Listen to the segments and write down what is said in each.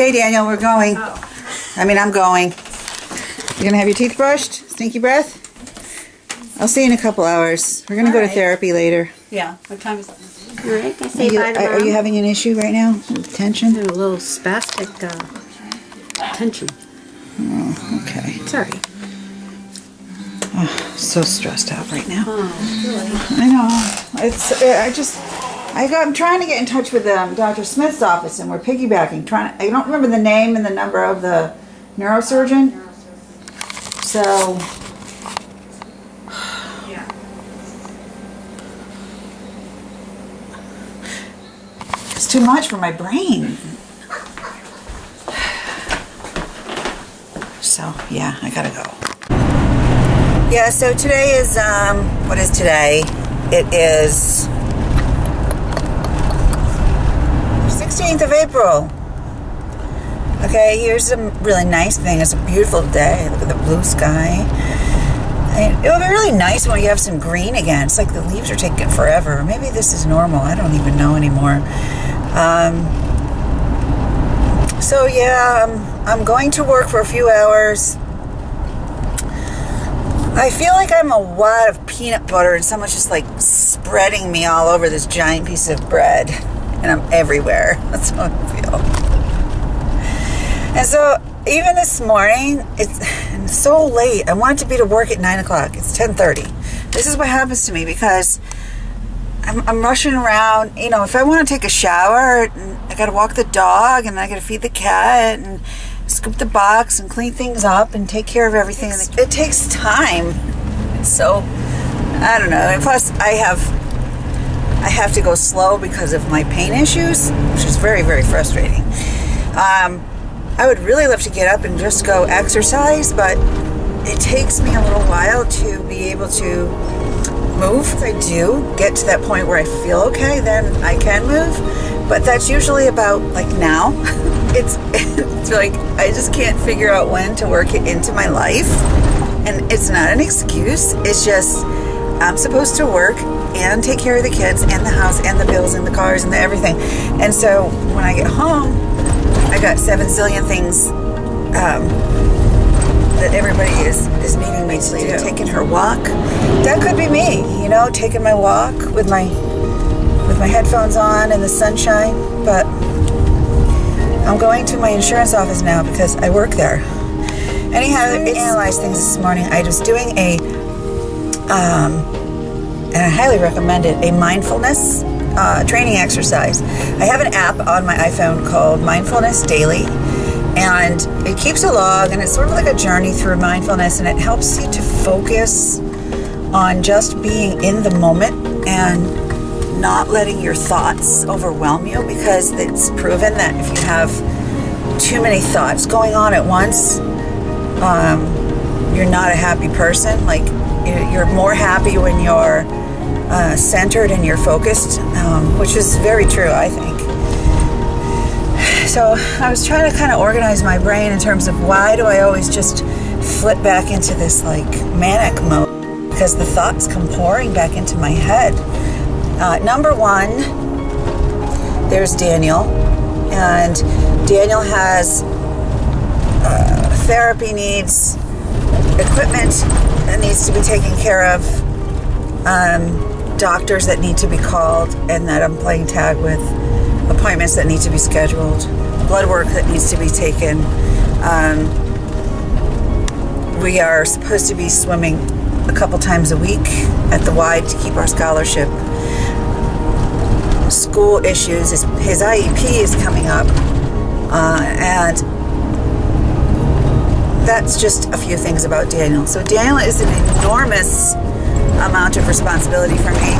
Okay, Daniel, we're going. I'm going. You gonna have your teeth brushed? Stinky breath? I'll see you in a couple hours. We're gonna go to therapy later. Yeah. What time is it? All right, can I say bye to Mom? Are you having an issue right now? Tension? A little spastic tension. Oh, okay. Sorry. Oh, so stressed out right now. Oh, really? I know. I'm trying to get in touch with Dr. Smith's office, and we're piggybacking. I don't remember the name and the number of the neurosurgeon. So, Yeah. it's too much for my brain. So, yeah, I gotta go. Yeah, so today is, what is today? It is 16th of April. Okay, here's a really nice thing. It's a beautiful day. Look at the blue sky. And it would be really nice when you have some green again. It's like the leaves are taking forever. Maybe this is normal. I don't even know anymore. So yeah, I'm going to work for a few hours. I feel like I'm a wad of peanut butter and someone's just like spreading me all over this giant piece of bread. And I'm everywhere. That's how I feel. And so, even this morning, it's so late. I wanted to be to work at 9 o'clock. It's 10:30. This is what happens to me because I'm rushing around. You know, if I want to take a shower, I got to walk the dog, and I got to feed the cat, and scoop the box, and clean things up, and take care of everything. It takes time. So, I don't know. And plus, I have to go slow because of my pain issues, which is very, very frustrating. I would really love to get up and just go exercise, but it takes me a little while to be able to move. If I do get to that point where I feel okay, then I can move. But that's usually about like now. It's like I just can't figure out when to work it into my life. And it's not an excuse. It's just I'm supposed to work and take care of the kids and the house and the bills and the cars and the everything. And so when I get home, I got 7 zillion things that everybody is needing me to do. Taking her walk. That could be me, taking my walk with my headphones on in the sunshine. But I'm going to my insurance office now because I work there. Anyhow, I analyzed things this morning. I was doing and I highly recommend it, a mindfulness training exercise. I have an app on my iPhone called Mindfulness Daily, and it keeps a log, and it's sort of like a journey through mindfulness, and it helps you to focus on just being in the moment and not letting your thoughts overwhelm you, because it's proven that if you have too many thoughts going on at once, you're not a happy person. Like, you're more happy when you're centered and you're focused, which is very true, I think. So I was trying to kind of organize my brain in terms of why do I always just flip back into this like manic mode, because the thoughts come pouring back into my head. Number one, there's Daniel, and Daniel has therapy needs, equipment that needs to be taken care of, doctors that need to be called and that I'm playing tag with, appointments that need to be scheduled, blood work that needs to be taken. We are supposed to be swimming a couple times a week at the Y to keep our scholarship. School issues, his IEP is coming up, and that's just a few things about Daniel. So Daniel is an enormous amount of responsibility for me,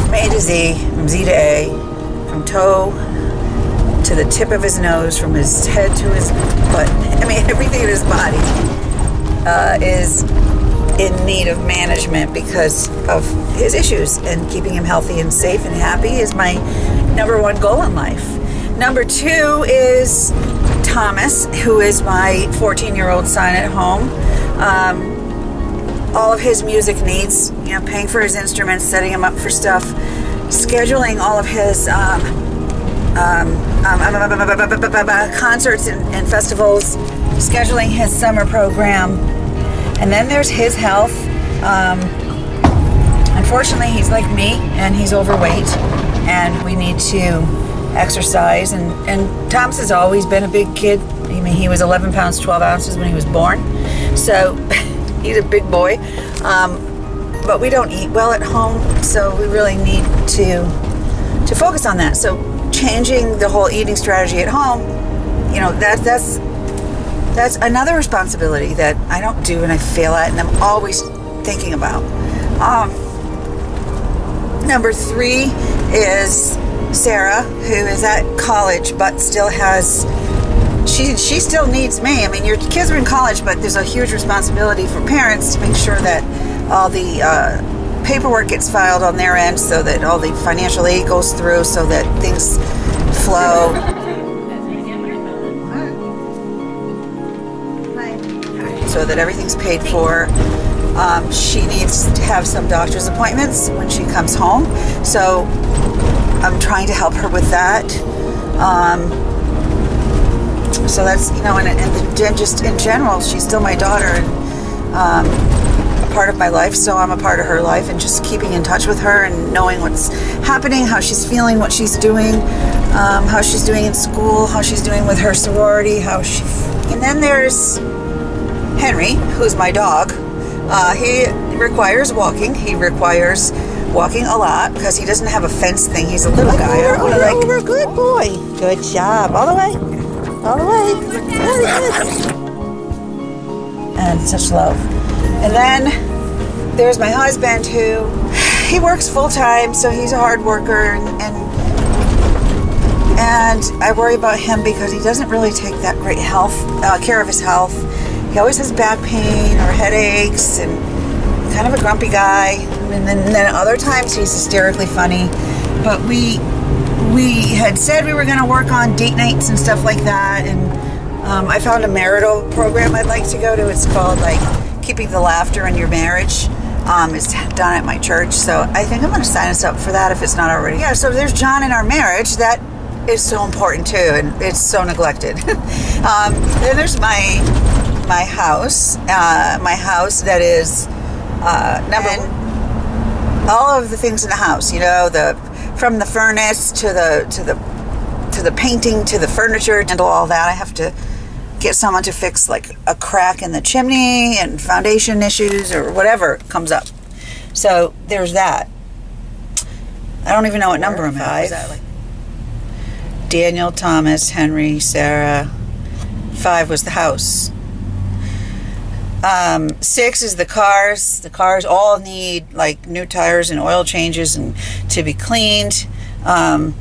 from A to Z, from Z to A, from toe to the tip of his nose, from his head to his butt. I mean, everything in his body is in need of management because of his issues, and keeping him healthy and safe and happy is my number one goal in life. Number two is Thomas, who is my 14-year-old son at home. All of his music needs, paying for his instruments, setting him up for stuff, scheduling all of his concerts and festivals, scheduling his summer program. And then there's his health. Unfortunately, he's like me, and he's overweight, and we need to exercise. And Thomas has always been a big kid. I mean, he was 11 pounds, 12 ounces when he was born. So he's a big boy. But we don't eat well at home, so we really need to focus on that. So changing the whole eating strategy at home, you know, that's another responsibility that I don't do and I fail at, and I'm always thinking about. Number 3 is Sarah, who is at college but still has, she still needs me. I mean, your kids are in college, but there's a huge responsibility for parents to make sure that all the paperwork gets filed on their end, so that all the financial aid goes through, so that things flow. So that everything's paid for. She needs to have some doctor's appointments when she comes home, so I'm trying to help her with that. So that's, you know, and just in general, she's still my daughter, and a part of my life, so I'm a part of her life, and just keeping in touch with her and knowing what's happening, how she's feeling, what she's doing, how she's doing in school, how she's doing with her sorority, and then there's Henry, who's my dog. He requires walking. He requires walking a lot because he doesn't have a fence thing. He's a little guy. Over, good boy. Good job. All the way. All the way. Very good. And such love. And then there's my husband, who he works full time, so he's a hard worker, and I worry about him because he doesn't really take that great care of his health. He always has back pain or headaches, and kind of a grumpy guy. And then other times he's hysterically funny. But we had said we were going to work on date nights and stuff like that, and I found a marital program I'd like to go to. It's called Keeping the Laughter in Your Marriage. It's done at my church, so I think I'm going to sign us up for that if it's not already. Yeah, so there's John in our marriage. That is so important too, and it's so neglected. Then there's my house that is number one. All of the things in the house, you know, from the furnace to the painting to the furniture, and all that. I have to get someone to fix like a crack in the chimney and foundation issues or whatever comes up. So there's that. I don't even know what number I'm at. Daniel, Thomas, Henry, Sarah. 5 was the house. 6 is the cars. The cars all need like new tires and oil changes and to be cleaned. And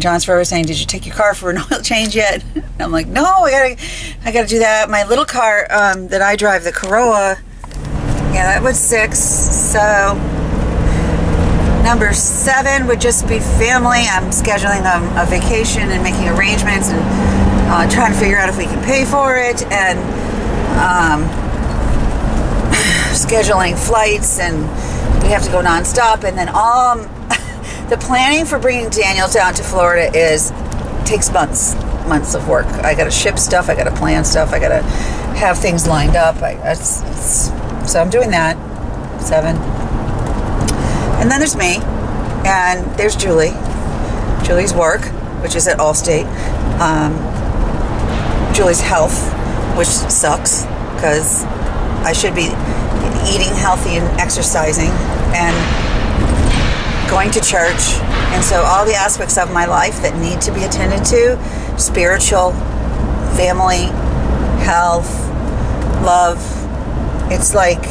John's forever saying, "Did you take your car for an oil change yet?" And I'm like, "No, I gotta do that." My little car that I drive, the Corolla, yeah, that was 6. So number 7 would just be family. I'm scheduling a vacation and making arrangements and trying to figure out if we can pay for it, and scheduling flights, and we have to go nonstop. And then the planning for bringing Daniel down to Florida takes months of work. I got to ship stuff. I got to plan stuff. I got to have things lined up. So I'm doing that. 7. And then there's me, and there's Julie. Julie's work, which is at Allstate. Julie's health, which sucks because I should be eating healthy and exercising and going to church. And so all the aspects of my life that need to be attended to, spiritual, family, health, love, it's like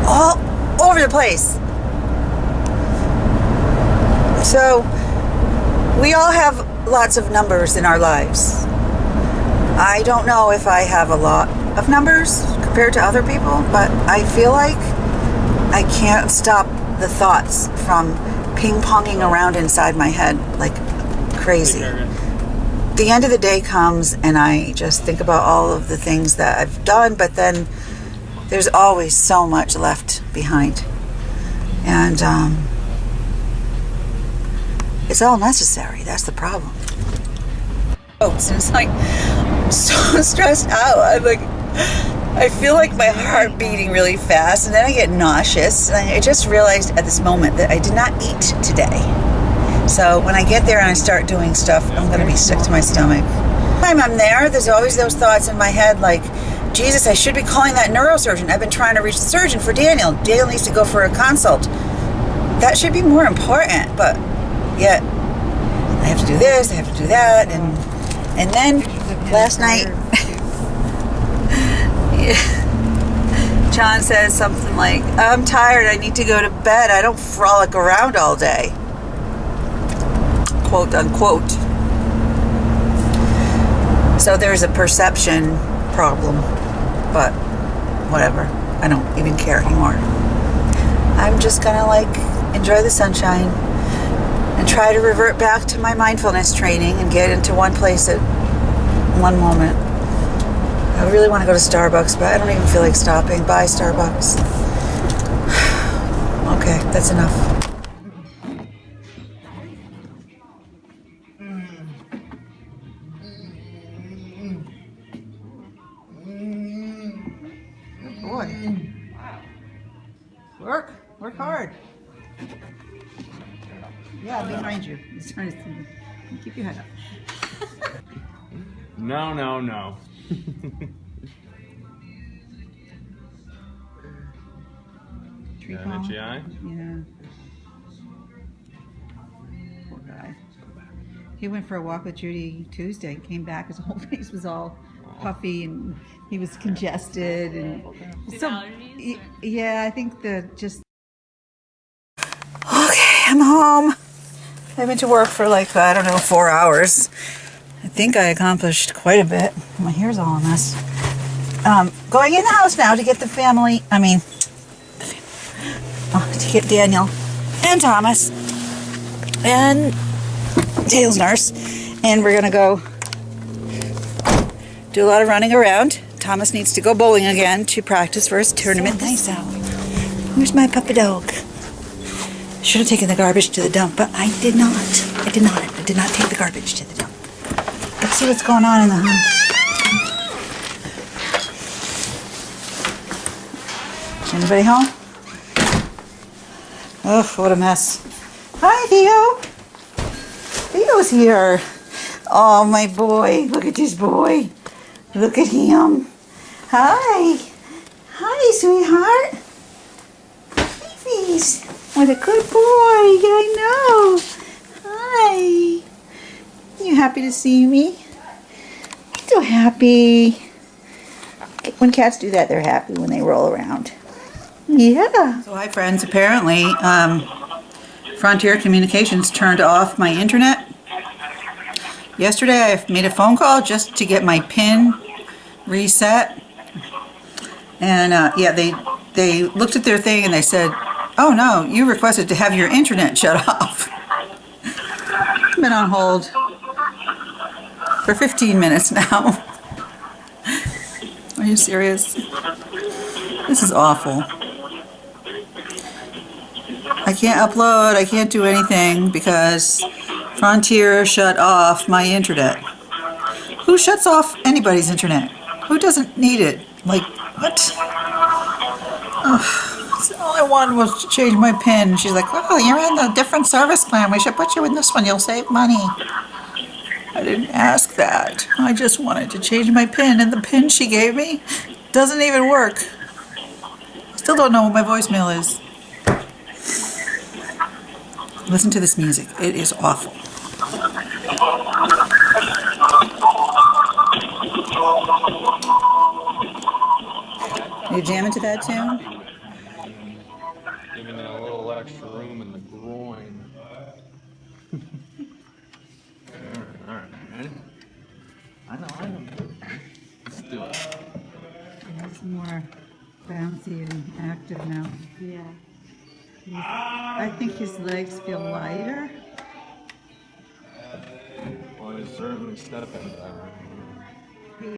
all over the place. So we all have lots of numbers in our lives. I don't know if I have a lot of numbers compared to other people, but I feel like I can't stop the thoughts from ping-ponging around inside my head like crazy. The end of the day comes and I just think about all of the things that I've done, but then there's always so much left behind. And It's all necessary. That's the problem. And it's like, I'm so stressed out. I'm like, I feel like my heart beating really fast, and then I get nauseous. And I just realized at this moment that I did not eat today. So when I get there and I start doing stuff, I'm going to be sick to my stomach. Time I'm there, there's always those thoughts in my head like, Jesus, I should be calling that neurosurgeon. I've been trying to reach the surgeon for Daniel. Daniel needs to go for a consult. That should be more important, but yet I have to do this, I have to do that, and then last night John says something like, I'm tired, I need to go to bed. I don't frolic around all day. Quote unquote. So there's a perception problem, but whatever. I don't even care anymore. I'm just gonna like enjoy the sunshine and try to revert back to my mindfulness training and get into one place at one moment. I really want to go to Starbucks, but I don't even feel like stopping by Starbucks. Okay, that's enough. Good boy. Work hard. Yeah, behind you. He's trying to keep your head up. No. Tree An pollen? itchy eye? Yeah. Poor guy. He went for a walk with Judy Tuesday, came back, his whole face was all puffy and he was congested and yeah, I think Okay, I'm home. I went to work for like, 4 hours. I think I accomplished quite a bit. My hair's all a mess. Going in the house now to get to get Daniel and Thomas and Dale's nurse, and we're gonna go do a lot of running around. Thomas needs to go bowling again to practice for his tournament. So nice out. Where's my puppy dog? Should have taken the garbage to the dump, but I did not. I did not take the garbage to the dump. Let's see what's going on in the house. Is anybody home? Oh, what a mess. Hi, Theo. Theo's here. Oh, my boy. Look at this boy. Look at him. Hi. Hi, sweetheart. Babies. What a good boy. I know. Hi. You happy to see me? So happy. When cats do that, they're happy when they roll around. Yeah. So hi, friends. Apparently, Frontier Communications turned off my internet. Yesterday, I made a phone call just to get my PIN reset. And yeah, they looked at their thing and they said, oh no, you requested to have your internet shut off. Been on hold for 15 minutes now. Are you serious? This is awful. I can't upload, I can't do anything because Frontier shut off my internet. Who shuts off anybody's internet? Who doesn't need it? Like, what? All I wanted was to change my PIN. She's like, oh, you're in a different service plan. We should put you in this one. You'll save money. I didn't ask that. I just wanted to change my PIN, and the PIN she gave me doesn't even work. Still don't know what my voicemail is. Listen to this music. It is awful. You jamming to that tune? Giving it a little extra room in the groin. Alright, ready? I know. Let's do it. He's more bouncy and active now. Yeah. I think his legs feel lighter. Well, he's certainly stepping better.